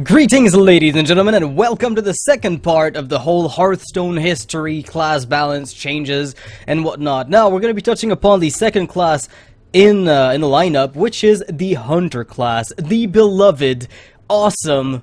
Greetings, ladies and gentlemen, and welcome to the second part of the whole Hearthstone history, class balance, changes, and whatnot. Now, we're going to be touching upon the second class in the lineup, which is the Hunter class. The beloved, awesome,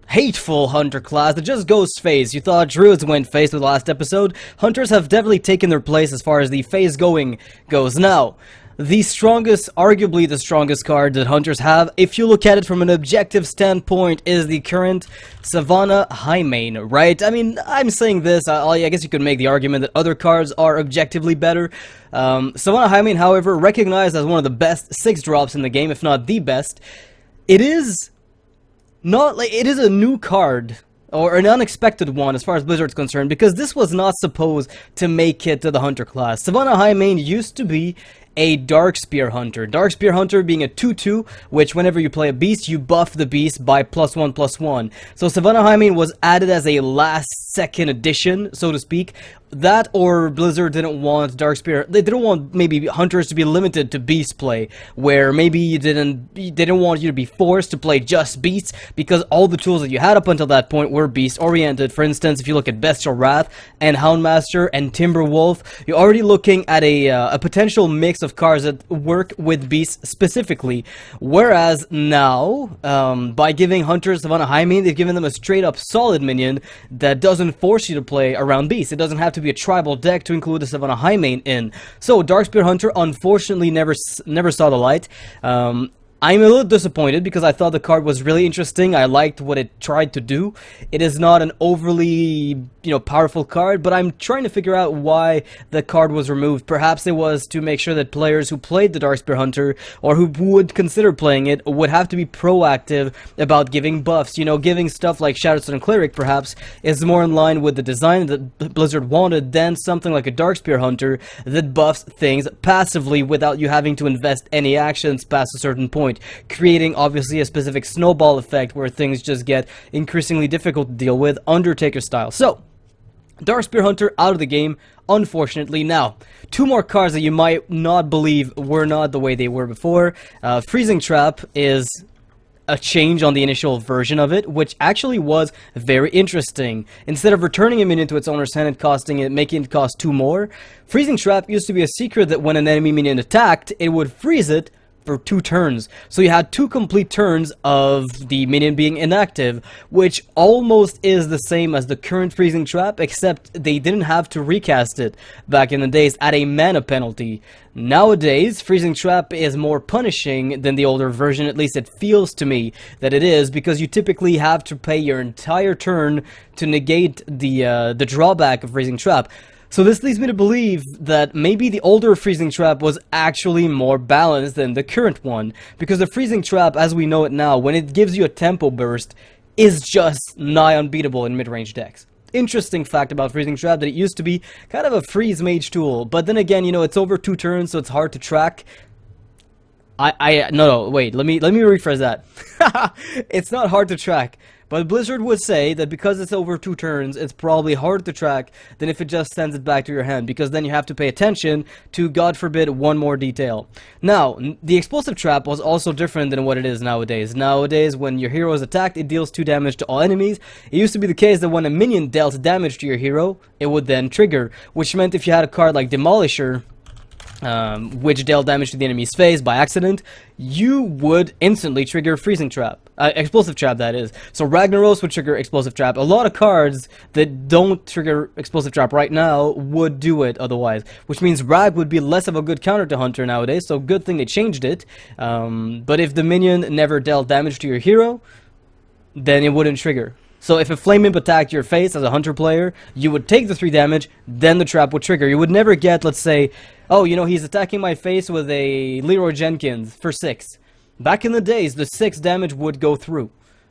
hateful Hunter class that just goes phase. You thought Druids went phase with the last episode. Hunters have definitely taken their place as far as the phase going goes. Now, the strongest, arguably the strongest card that Hunters have, if you look at it from an objective standpoint, is the current Savannah Highmane, right? I mean, I'm saying this, I guess you could make the argument that other cards are objectively better. Savannah Highmane, however, recognized as one of the best 6-drops in the game, if not the best. It is not like, it is a new card, or an unexpected one as far as Blizzard's concerned, because this was not supposed to make it to the Hunter class. Savannah Highmane used to be a Darkspear Hunter. Darkspear Hunter being a 2-2, which whenever you play a beast, you buff the beast by +1/+1. So Savannah Highmane was added as a last-second addition, so to speak. That, or Blizzard didn't want Darkspear, they didn't want maybe Hunters to be limited to beast play, where maybe they didn't want you to be forced to play just beasts, because all the tools that you had up until that point were beast-oriented. For instance, if you look at Bestial Wrath, and Houndmaster, and Timberwolf, you're already looking at a potential mix of cards that work with beasts specifically. Whereas now, by giving Hunters Savannah Highmane, they've given them a straight-up solid minion that doesn't force you to play around beasts. It doesn't have to be a tribal deck to include the Savannah Highmane in. So Darkspear Hunter unfortunately never saw the light. I'm a little disappointed because I thought the card was really interesting. I liked what it tried to do. It is not an overly, powerful card, but I'm trying to figure out why the card was removed. Perhaps it was to make sure that players who played the Darkspear Hunter, or who would consider playing it, would have to be proactive about giving buffs. Giving stuff like Shadowstone Cleric, perhaps, is more in line with the design that Blizzard wanted than something like a Darkspear Hunter that buffs things passively without you having to invest any actions past a certain point, creating obviously a specific snowball effect where things just get increasingly difficult to deal with, Undertaker style. So, Darkspear Hunter out of the game, unfortunately. Now, two more cards that you might not believe were not the way they were before. Freezing Trap is a change on the initial version of it, which actually was very interesting. Instead of returning a minion to its owner's hand and making it cost 2 more, Freezing Trap used to be a secret that when an enemy minion attacked, it would freeze it for 2 turns. So you had 2 complete turns of the minion being inactive, which almost is the same as the current Freezing Trap, except they didn't have to recast it back in the days at a mana penalty. Nowadays, Freezing Trap is more punishing than the older version, at least it feels to me that it is, because you typically have to pay your entire turn to negate the drawback of Freezing Trap. So this leads me to believe that maybe the older Freezing Trap was actually more balanced than the current one, because the Freezing Trap, as we know it now, when it gives you a tempo burst, is just nigh unbeatable in mid-range decks. Interesting fact about Freezing Trap, that it used to be kind of a freeze mage tool, but then again, it's over 2 turns, so it's hard to track. No, wait, let me rephrase that. It's not hard to track. But Blizzard would say that because it's over 2 turns, it's probably harder to track than if it just sends it back to your hand, because then you have to pay attention to, God forbid, one more detail. Now, the Explosive Trap was also different than what it is nowadays. Nowadays, when your hero is attacked, it deals 2 damage to all enemies. It used to be the case that when a minion dealt damage to your hero, it would then trigger, which meant if you had a card like Demolisher, which dealt damage to the enemy's face by accident, you would instantly trigger Freezing Trap. Explosive Trap, that is. So Ragnaros would trigger Explosive Trap. A lot of cards that don't trigger Explosive Trap right now would do it otherwise, which means Rag would be less of a good counter to Hunter nowadays, so good thing they changed it. But if the minion never dealt damage to your hero, then it wouldn't trigger. So if a Flame Imp attacked your face as a Hunter player, you would take the 3 damage, then the trap would trigger. You would never get, let's say, oh, he's attacking my face with a Leroy Jenkins for 6. Back in the days, the 6 damage would go through.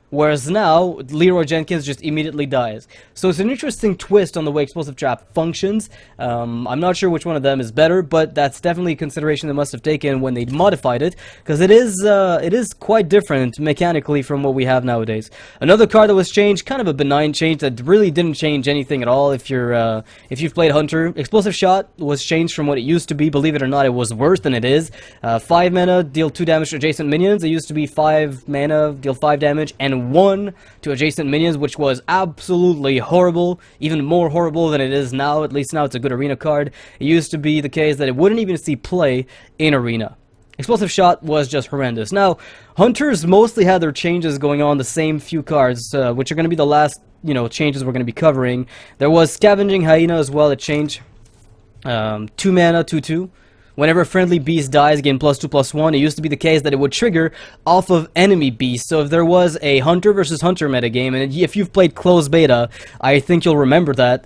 Whereas now, Leroy Jenkins just immediately dies. So it's an interesting twist on the way Explosive Trap functions. I'm not sure which one of them is better, but that's definitely a consideration they must have taken when they modified it, because it is quite different mechanically from what we have nowadays. Another card that was changed, kind of a benign change that really didn't change anything at all. If you've played Hunter, Explosive Shot was changed from what it used to be. Believe it or not, it was worse than it is. 5 mana, deal 2 damage to adjacent minions. It used to be 5 mana, deal 5 damage, and 1 to adjacent minions, which was absolutely horrible, even more horrible than it is now. At least now it's a good arena card. It used to be the case that it wouldn't even see play in arena. Explosive Shot was just horrendous. Now, Hunters mostly had their changes going on the same few cards, which are going to be the last, changes we're going to be covering. There was Scavenging Hyena as well. It changed 2 mana, 2/2. Whenever a friendly beast dies, gain +2/+1. It used to be the case that it would trigger off of enemy beasts. So if there was a Hunter versus Hunter metagame, and if you've played closed beta, I think you'll remember that,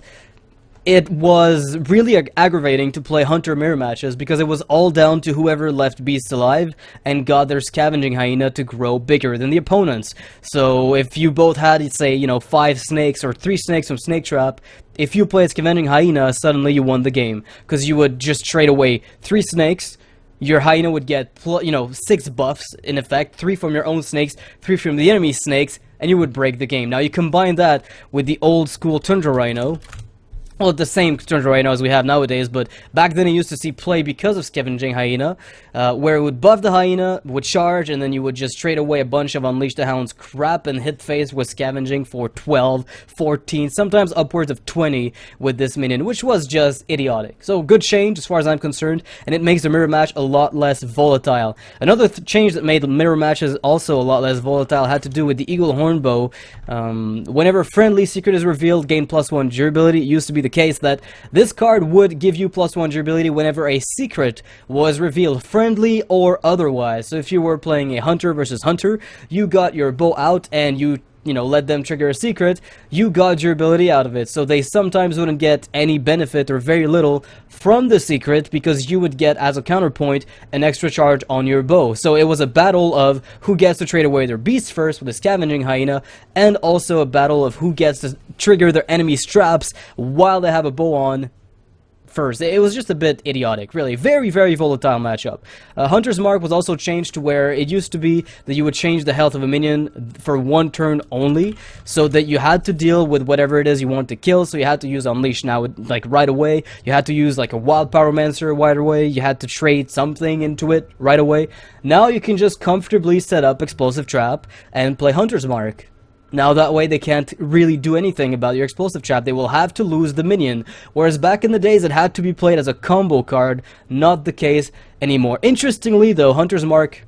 it was really aggravating to play Hunter mirror matches because it was all down to whoever left beasts alive and got their Scavenging Hyena to grow bigger than the opponents. So if you both had, say, 5 snakes or 3 snakes from Snake Trap, if you played Scavenging Hyena, suddenly you won the game because you would just trade away 3 snakes. Your Hyena would get, 6 buffs in effect, 3 from your own snakes, 3 from the enemy snakes, and you would break the game. Now you combine that with the old school Tundra Rhino. Well, the same Tundra Rhino as we have nowadays, but back then it used to see play because of Scavenging Hyena, where it would buff the Hyena, would charge, and then you would just trade away a bunch of Unleash the Hound's crap and hit face with Scavenging for 12, 14, sometimes upwards of 20 with this minion, which was just idiotic. So, good change as far as I'm concerned, and it makes the mirror match a lot less volatile. Another change that made the mirror matches also a lot less volatile had to do with the Eagle Hornbow. Whenever friendly secret is revealed, gain +1 durability. It used to be the case that this card would give you +1 durability whenever a secret was revealed, friendly or otherwise. So if you were playing a Hunter versus Hunter, you got your bow out and you let them trigger a secret, you got durability out of it. So they sometimes wouldn't get any benefit or very little from the secret because you would get, as a counterpoint, an extra charge on your bow. So it was a battle of who gets to trade away their beast first with the Scavenging Hyena, and also a battle of who gets to trigger their enemy's traps while they have a bow on first. It was just a bit idiotic, really. Very, very volatile matchup. Hunter's Mark was also changed to where it used to be that you would change the health of a minion for 1 turn only, so that you had to deal with whatever it is you want to kill, so you had to use Unleash now, like, right away. You had to use, like, a Wild Pyromancer right away. You had to trade something into it right away. Now you can just comfortably set up Explosive Trap and play Hunter's Mark. Now that way they can't really do anything about your Explosive Trap. They will have to lose the minion. Whereas back in the days it had to be played as a combo card. Not the case anymore. Interestingly though, Hunter's Mark,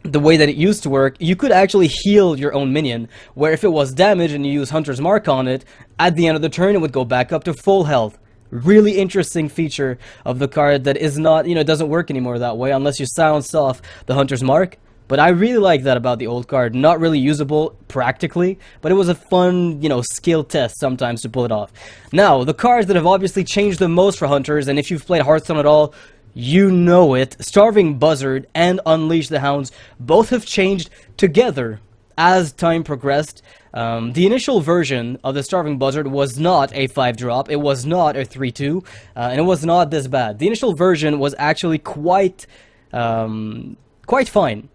the way that it used to work, you could actually heal your own minion. Where if it was damaged and you use Hunter's Mark on it, at the end of the turn it would go back up to full health. Really interesting feature of the card that is not, it doesn't work anymore that way unless you silence off the Hunter's Mark. But I really like that about the old card. Not really usable practically, but it was a fun, skill test sometimes to pull it off. Now, the cards that have obviously changed the most for Hunters, and if you've played Hearthstone at all, you know it. Starving Buzzard and Unleash the Hounds both have changed together as time progressed. The initial version of the Starving Buzzard was not a 5-drop, it was not a 3/2, and it was not this bad. The initial version was actually quite fine.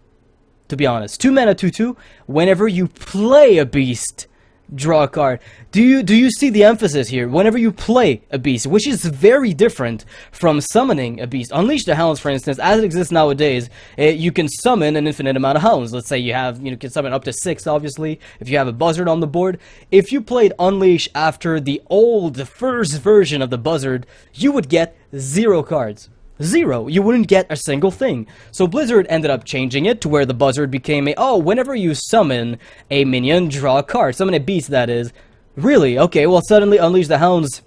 To be honest, 2 mana 2/2. Whenever you play a beast, draw a card. Do you see the emphasis here? Whenever you play a beast, which is very different from summoning a beast. Unleash the Hounds, for instance, as it exists nowadays, you can summon an infinite amount of hounds. Let's say you can summon up to 6, obviously, if you have a Buzzard on the board. If you played Unleash after the first version of the Buzzard, you would get 0 cards. 0. You wouldn't get a single thing. So Blizzard ended up changing it to where the Buzzard became whenever you summon a minion, draw a card. Summon a beast, that is. Really? Okay, well, suddenly Unleash the Hounds,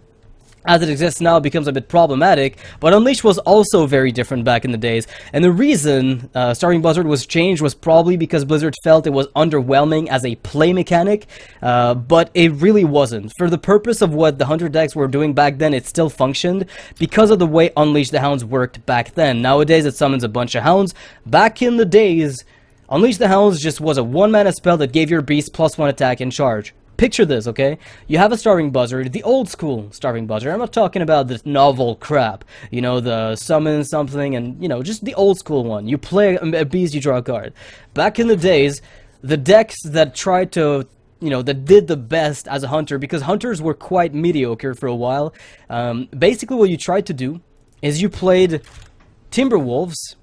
as it exists now, becomes a bit problematic, but Unleash was also very different back in the days. And the reason Starving Buzzard was changed was probably because Blizzard felt it was underwhelming as a play mechanic, but it really wasn't. For the purpose of what the Hunter decks were doing back then, it still functioned because of the way Unleash the Hounds worked back then. Nowadays, it summons a bunch of hounds. Back in the days, Unleash the Hounds just was a 1-mana spell that gave your beast +1 attack and charge. Picture this, okay? You have a Starving Buzzard, the old school Starving Buzzard. I'm not talking about this novel crap. You know, the summon something and, you know, just the old school one. You play a beast, you draw a card. Back in the days, the decks that tried to, you know, that did the best as a hunter, because hunters were quite mediocre for a while, basically what you tried to do is you played Timberwolves,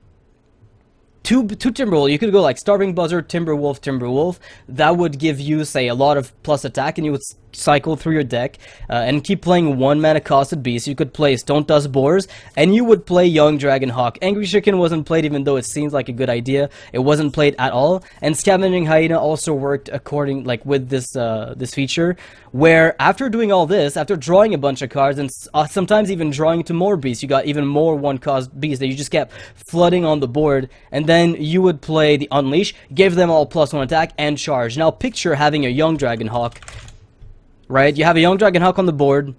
two Timberwolves. You could go like Starving Buzzard, Timberwolf, Timberwolf. That would give you, say, a lot of plus attack, and you would cycle through your deck and keep playing 1-mana costed beast. You could play Stone Dust Boars, and you would play Young Dragon Hawk. Angry Chicken wasn't played, even though it seems like a good idea. It wasn't played at all. And Scavenging Hyena also worked according, like, with this this feature, where after doing all this, after drawing a bunch of cards, and sometimes even drawing to more beasts, you got even more 1-cost beasts that you just kept flooding on the board, and then you would play the Unleash, give them all +1 attack, and charge. Now picture having a Young Dragon Hawk, right? You have a Young Dragon Hawk on the board,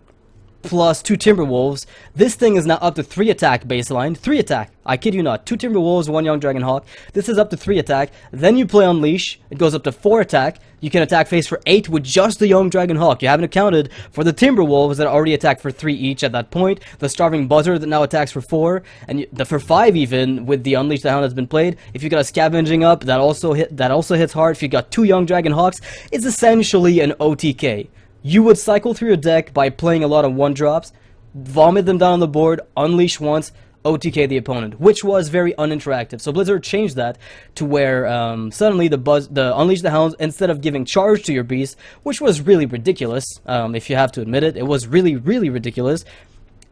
plus 2 Timberwolves. This thing is now up to 3 attack baseline. 3 attack. I kid you not. 2 Timberwolves, 1 Young Dragon Hawk. This is up to 3 attack. Then you play Unleash. It goes up to 4 attack. You can attack face for 8 with just the Young Dragon Hawk. You haven't accounted for the Timberwolves that already attack for 3 each at that point. The Starving Buzzard that now attacks for 4. And for 5 even, with the Unleash the Hound that's been played. If you got a Scavenging up, that also hits hard. If you got 2 Young Dragon Hawks, it's essentially an OTK. You would cycle through your deck by playing a lot of 1-drops, vomit them down on the board, unleash once, OTK the opponent, which was very uninteractive. So Blizzard changed that to where suddenly the Unleash the Hounds, instead of giving charge to your beast, which was really ridiculous, if you have to admit it, it was really, really ridiculous.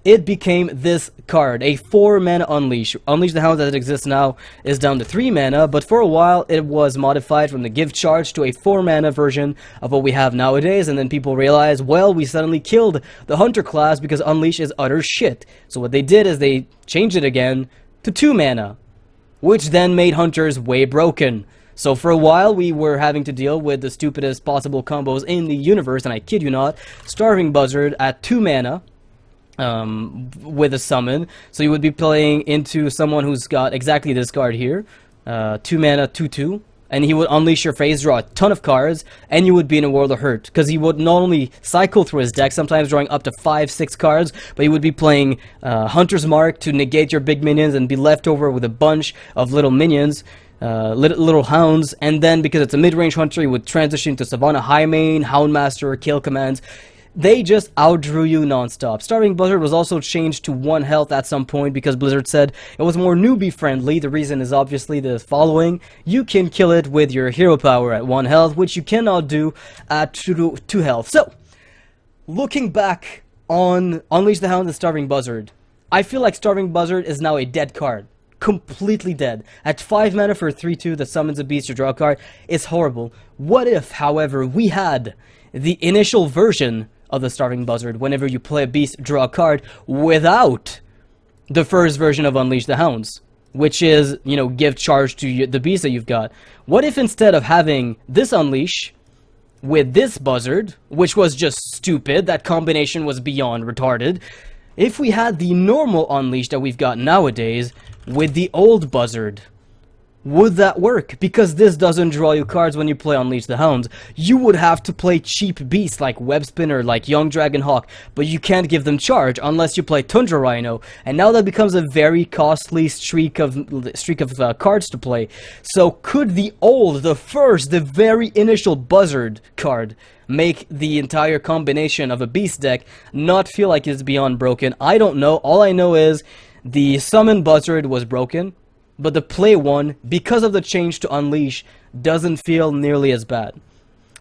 It became this card, a 4-mana Unleash. Unleash the Hounds as it exists now is down to 3 mana, but for a while it was modified from the give charge to a 4-mana version of what we have nowadays, and then people realized, well, we suddenly killed the Hunter class because Unleash is utter shit. So what they did is they changed it again to 2 mana, which then made Hunters way broken. So for a while we were having to deal with the stupidest possible combos in the universe, and I kid you not, Starving Buzzard at 2 mana, with a summon, so you would be playing into someone who's got exactly this card here, 2 mana, 2/2, and he would unleash your phase, draw a ton of cards, and you would be in a world of hurt, because he would not only cycle through his deck, sometimes drawing up to 5-6 cards, but he would be playing Hunter's Mark to negate your big minions and be left over with a bunch of little minions, little hounds, and then because it's a mid-range hunter, he would transition to Savannah Highmane, Houndmaster, kill commands. They just outdrew you non-stop. Starving Buzzard was also changed to 1 health at some point because Blizzard said it was more newbie friendly. The reason is obviously the following. You can kill it with your hero power at 1 health, which you cannot do at 2 health. So, looking back on Unleash the Hound and Starving Buzzard, I feel like Starving Buzzard is now a dead card. Completely dead. At 5 mana for a 3/2 that summons a beast or draw a card, it's horrible. What if, however, we had the initial version of the Starving Buzzard, whenever you play a beast, draw a card, without the first version of Unleash the Hounds, which is, you know, give charge to the beast that you've got. What if instead of having this Unleash with this Buzzard, which was just stupid, that combination was beyond retarded, if we had the normal Unleash that we've got nowadays with the old Buzzard? Would that work? Because this doesn't draw you cards when you play Unleash the Hounds. You would have to play cheap beasts like Web Spinner, like Young Dragon Hawk, but you can't give them charge unless you play Tundra Rhino, and now that becomes a very costly streak of cards to play. So could the very initial Buzzard card make the entire combination of a beast deck not feel like it's beyond broken? I don't know. All I know is the Summon Buzzard was broken, but the play one, because of the change to Unleash, doesn't feel nearly as bad.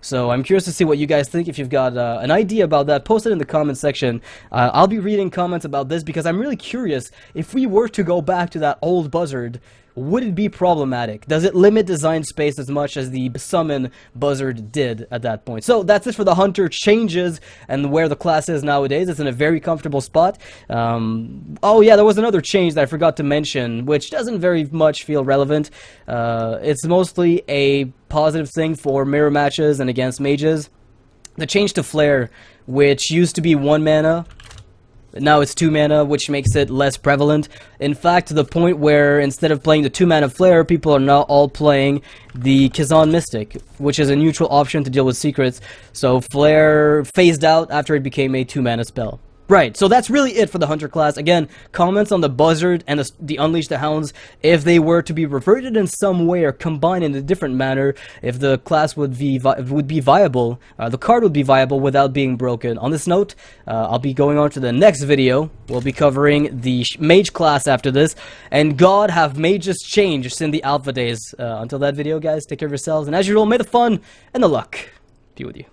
So I'm curious to see what you guys think. If you've got an idea about that, post it in the comment section. I'll be reading comments about this because I'm really curious. If we were to go back to that old Buzzard, would it be problematic? Does it limit design space as much as the Summon Buzzard did at that point? So that's it for the Hunter changes and where the class is nowadays. It's in a very comfortable spot. Oh yeah, there was another change that I forgot to mention, which doesn't very much feel relevant. It's mostly a positive thing for mirror matches and against mages. The change to Flare, which used to be 1 mana, Now it's 2 mana, which makes it less prevalent. In fact, to the point where instead of playing the 2 mana Flare, people are now all playing the Kazan Mystic, which is a neutral option to deal with secrets. So Flare phased out after it became a 2 mana spell. Right, so that's really it for the Hunter class. Again, comments on the Buzzard and the Unleash the Hounds, if they were to be reverted in some way or combined in a different manner, if the class would be viable, the card would be viable without being broken. On this note, I'll be going on to the next video. We'll be covering the Mage class after this, and God, have mages changed since the alpha days. Until that video, guys, take care of yourselves, and as usual, may the fun and the luck be with you.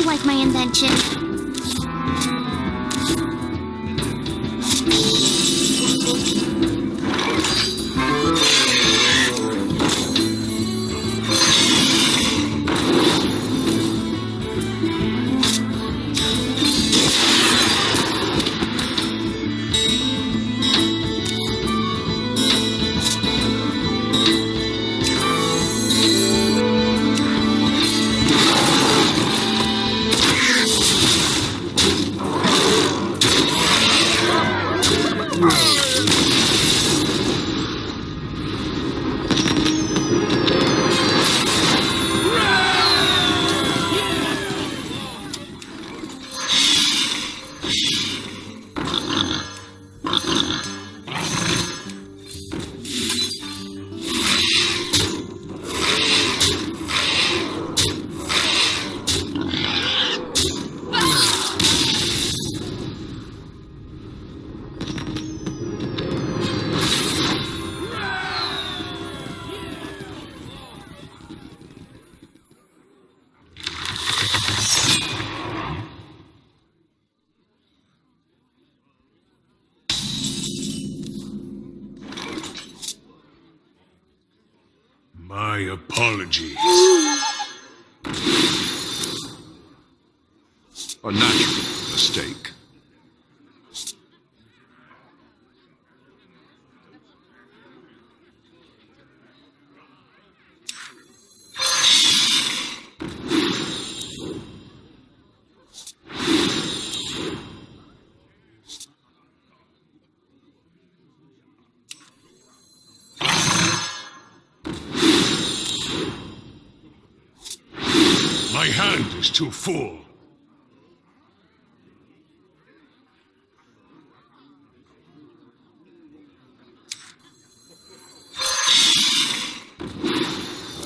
like my invention. My apologies. A natural mistake. hand is too full.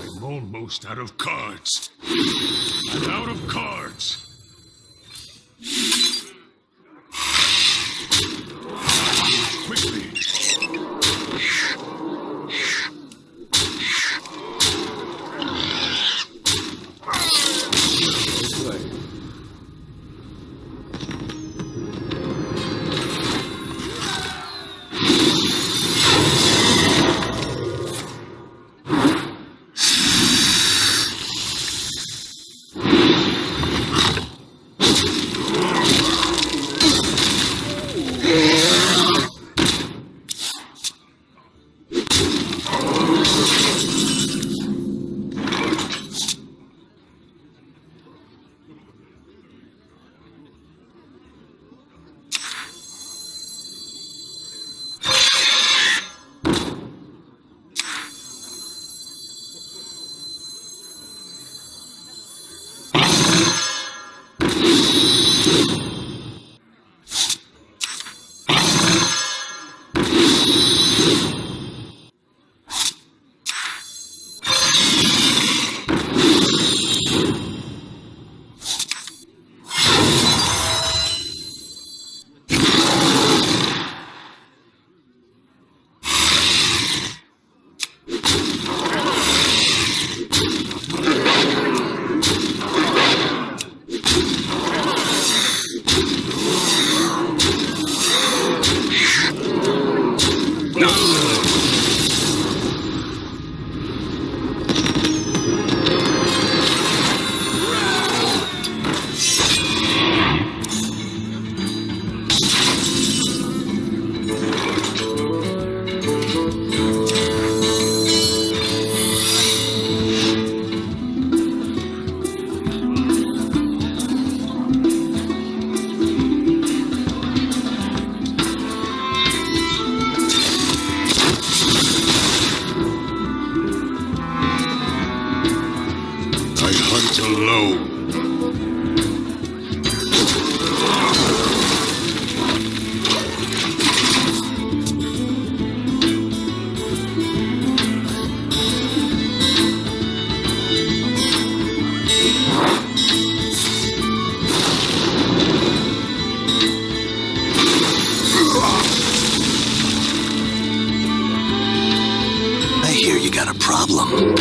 I'm almost out of cards. I'm out of cards. Quickly. Alone. I hear you got a problem.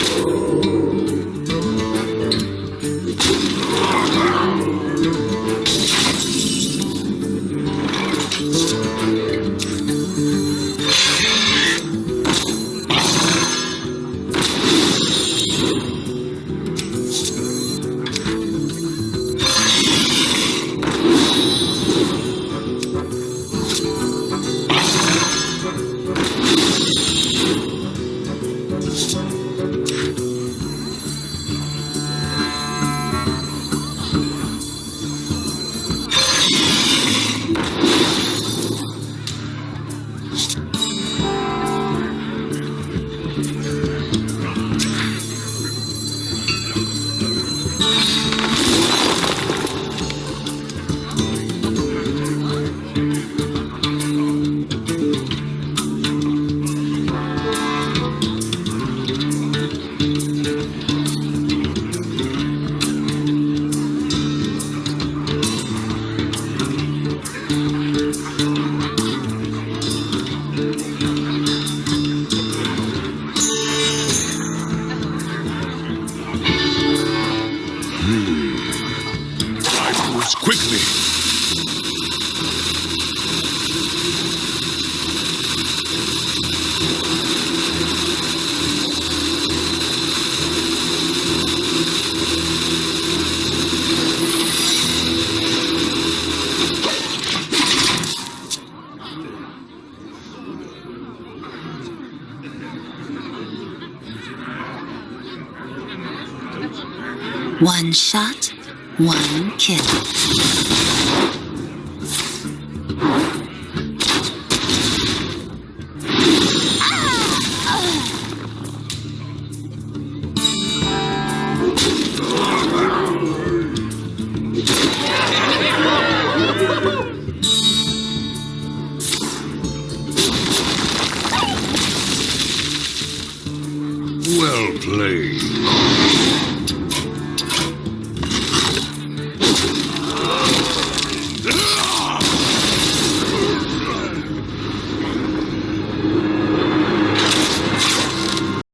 Quickly! One shot, one kill. Well played.